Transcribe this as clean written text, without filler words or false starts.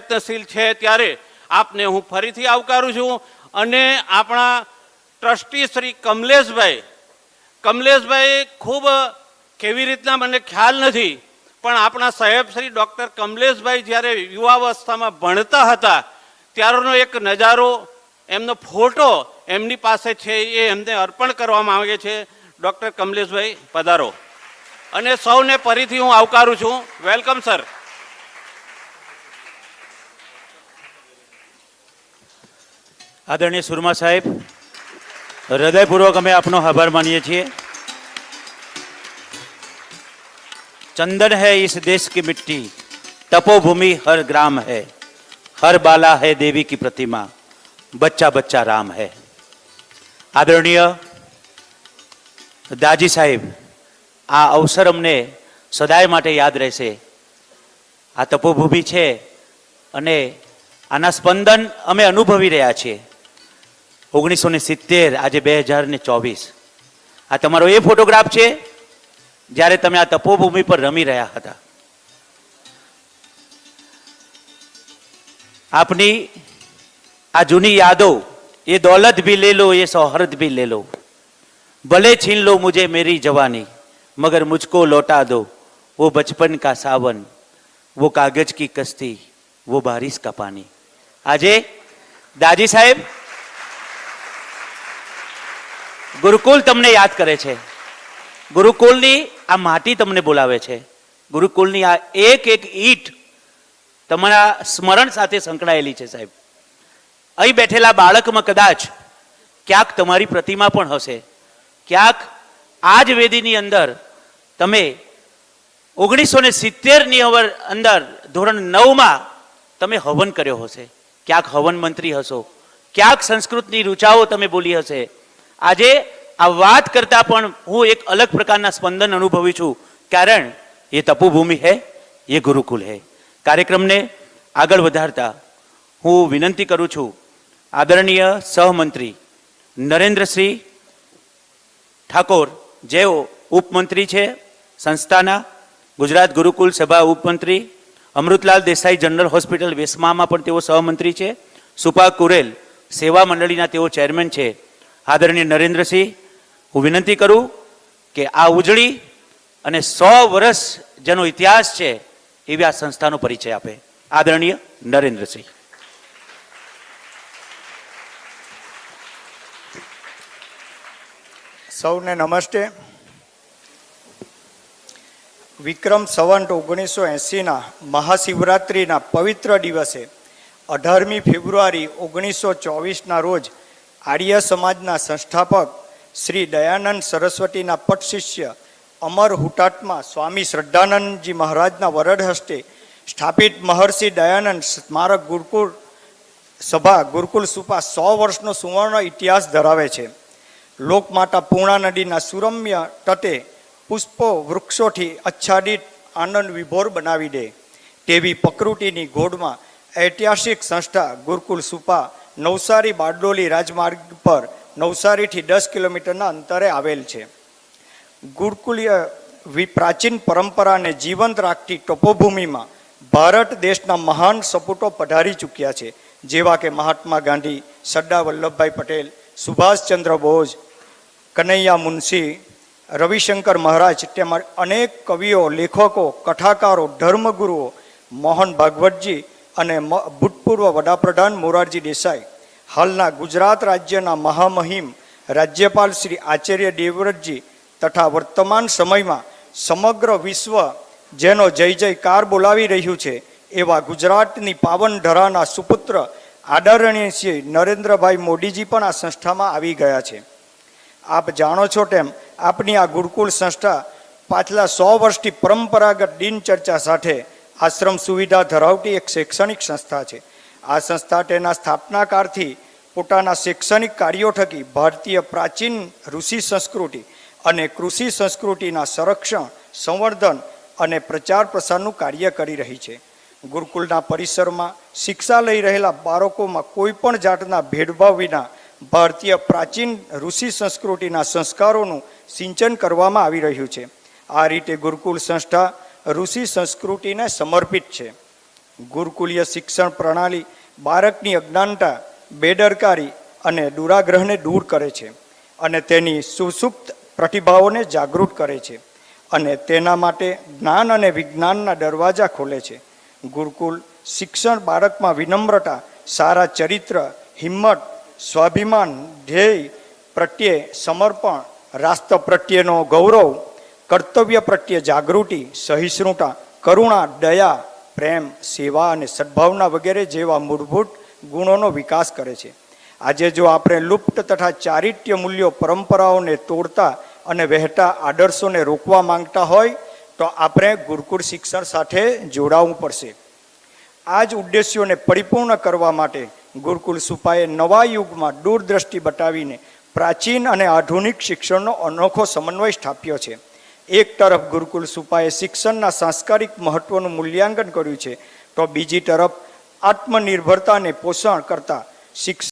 પ્રયત્નશીલ છે ત્યારે આપને હું ફરીથી આવકારું છું અને આપણા ટ્રસ્ટી શ્રી કમલેશભાઈ ખૂબ કેવી રીતના મને ખ્યાલ નથી, પણ આપણા સાહેબ શ્રી ડૉક્ટર કમલેશભાઈ જ્યારે યુવાવસ્થામાં ભણતા હતા ત્યારનો એક નજારો, એમનો ફોટો એમની પાસે છે, એ એમને અર્પણ કરવામાં આવે છે. ડૉક્ટર કમલેશભાઈ પધારો. અને સૌને ફરીથી હું આવકારું છું. Welcome sir. આદરણીય સુરમા સાહેબ, હૃદયપૂર્વક અમે આપનો આભાર માનીએ છીએ. चंदन है इस देश की मिट्टी, तपोभूमि हर ग्राम है, हर बाला है देवी की प्रतिमा, बच्चा बच्चा राम है. आदरणीय दाजी साहेब, આ અવસર અમને સદાય માટે યાદ રહેશે. આ તપોભૂમિ છે અને આના સ્પંદન અમે અનુભવી રહ્યા છીએ. 1970 આજે 2024. આ તમારો એ ફોટોગ્રાફ છે જ્યારે તમે આ તપોભૂમિ પર રમી રહ્યા હતા. આપની આ જૂની યાદો, ये दौलत भी ले लो, ये सौहर्द भी ले लो, भले छीन लो मुझे मेरी जवानी, मगर मुझको लौटा दो वो बचपन का सावन, वो कागज की कश्ती, वो बारिश का पानी. આજે દાજી સાહેબ ગુરુકુલ તમને યાદ કરે છે. ગુરુકુલની આ માટી તમને બોલાવે છે. ગુરુકુલની આ એક એક ઈંટ તમારા સ્મરણ સાથે સંકળાયેલી છે. સાહેબ, અહીં બેઠેલા બાળકમાં કદાચ ક્યાંક તમારી પ્રતિમા પણ હશે, ક્યાંક આ જ વેદીની અંદર તમે 1970ની અંદર ધોરણ 9માં તમે હવન કર્યો હશે, ક્યાંક હવન મંત્રી હશો, ક્યાંક સંસ્કૃતની ઋચાઓ તમે બોલી હશે. આજે આ વાત કરતા પણ હું એક અલગ પ્રકારના સ્પંદન અનુભવી છું, કારણ એ તપોભૂમિ હૈ, એ ગુરુકુલ હૈ. કાર્યક્રમને આગળ વધારતા હું વિનંતી કરું છું આદરણીય સહમંત્રી નરેન્દ્રસિંહ ઠાકોર, જેઓ ઉપમંત્રી છે સંસ્થાના, ગુજરાત ગુરુકુલ સભા ઉપમંત્રી, અમૃતલાલ દેસાઈ જનરલ હોસ્પિટલ વેસમામાં પણ તેઓ સહમંત્રી છે, સુપા કુરેલ સેવા મંડળીના તેઓ ચેરમેન છે. આદરણીય નરેન્દ્રસિંહ, હું વિનંતી કરું કે આ ઉજળી અને 100 વર્ષ જેનો ઇતિહાસ છે એવી આ સંસ્થાનો પરિચય આપે. આદરણીય નરેન્દ્રસિંહ. સૌને નમસ્તે. વિક્રમ સંવત 1980ના મહાશિવરાત્રિના પવિત્ર દિવસે 18મી ફેબ્રુઆરી 1924ના રોજ આર્ય સમાજના સંસ્થાપક શ્રી દયાનંદ સરસ્વતીના પટશિષ્ય અમર હુતાત્મા સ્વામી શ્રદ્ધાનંદજી મહારાજના વરદ હસ્તે સ્થાપિત મહર્ષિ દયાનંદ સ્મારક ગુરુકુળ સભા ગુરુકુલ સુપા 100 વર્ષનો સુવર્ણ ઇતિહાસ ધરાવે છે. લોકમાતા પૂર્ણા નદીના સુરમ્ય તટે પુષ્પો વૃક્ષોથી આચ્છાદિત આનંદ વિભોર બનાવી દે તેવી પ્રકૃતિની ગોળમાં ઐતિહાસિક સંસ્થા ગુરુકુલ સુપા નવસારી બારડોલી રાજમાર્ગ પર નવસારીથી 10 કિલોમીટરના અંતરે આવેલ છે. ગુરુકુલીય પ્રાચીન પરંપરાને જીવંત રાખતી તપોભૂમિમાં ભારત દેશના મહાન સપૂતો પધારી ચૂક્યા છે, જેવા કે મહાત્મા ગાંધી, સરદાર વલ્લભભાઈ પટેલ, સુભાષચંદ્ર બોઝ, કનૈયા મુનશી, રવિશંકર મહારાજ, તેમજ અનેક કવિઓ, લેખકો, કથાકારો, ધર્મગુરુઓ, મોહન ભાગવતજી અને ભૂતપૂર્વ વડાપ્રધાન મોરારજી દેસાઈ, હાલના ગુજરાત રાજ્યના મહામહિમ રાજ્યપાલ શ્રી આચાર્ય દેવવ્રતજી તથા વર્તમાન સમયમાં સમગ્ર વિશ્વ જેનો જય જયકાર બોલાવી રહ્યું છે એવા ગુજરાતની પાવન ધરાના સુપુત્ર આદરણીય શ્રી નરેન્દ્રભાઈ મોદીજી પણ આ સંસ્થામાં આવી ગયા છે. આપ જાણો છો તેમ આપની આ ગુરુકુળ સંસ્થા પાછલા 100 વર્ષથી પરંપરાગત દિનચર્ચા સાથે આશ્રમ સુવિધા ધરાવતી એક શૈક્ષણિક સંસ્થા છે. આ સંસ્થા તેના સ્થાપનાકાળથી પોતાના શૈક્ષણિક કાર્યો થકી ભારતીય પ્રાચીન ઋષિ સંસ્કૃતિ અને કૃષિ સંસ્કૃતિના સંરક્ષણ, સંવર્ધન અને પ્રચાર પ્રસારનું કાર્ય કરી રહી છે. ગુરુકુલના પરિસરમાં શિક્ષા લઈ રહેલા બાળકોમાં કોઈ પણ જાતના ભેદભાવ વિના ભારતીય પ્રાચીન ઋષિ સંસ્કૃતિના સંસ્કારોનું સિંચન કરવામાં આવી રહ્યું છે. આ રીતે ગુરુકુલ સંસ્થા ઋષિ સંસ્કૃતિને સમર્પિત છે. ગુરુકુલીય શિક્ષણ પ્રણાલી બાળકની અજ્ઞાનતા, બેદરકારી અને દુરાગ્રહને દૂર કરે છે અને તેની સુસુપ્ત પ્રતિભાઓને જાગૃત કરે છે અને તેના માટે જ્ઞાન અને વિજ્ઞાનના દરવાજા ખોલે છે. ગુરુકુલ શિક્ષણ બાળકમાં વિનમ્રતા, સારા ચરિત્ર, હિંમત, સ્વાભિમાન, ધ્યેય પ્રત્યે સમર્પણ, રાષ્ટ્ર પ્રત્યેનો ગૌરવ, કર્તવ્ય પ્રત્યે જાગૃતિ, સહિષ્ણુતા, કરુણા, દયા, પ્રેમ, સેવા અને સદ્ભાવના વગેરે જેવા મૂળભૂત ગુણોનો વિકાસ કરે છે. આજે જો આપણે લુપ્ત તથા ચારિત્ર્ય મૂલ્યો, પરંપરાઓને તોડતા અને વહેતા આદર્શોને રોકવા માંગતા હોય તો આપણે ગુરુકુળ શિક્ષણ સાથે જોડાવવું પડશે. આ જ ઉદ્દેશ્યોને પરિપૂર્ણ કરવા માટે ગુરુકુળ સુપાએ નવા યુગમાં દૂરદ્રષ્ટિ બતાવીને પ્રાચીન અને આધુનિક શિક્ષણનો અનોખો સમન્વય સ્થાપ્યો છે. એક તરફ ગુરુકુળ સુપાએ શિક્ષણના સાંસ્કારિક મહત્વનું મૂલ્યાંકન કર્યું છે, તો બીજી તરફ આત્મનિર્ભરતાને પોષણ કરતા શિક્ષણ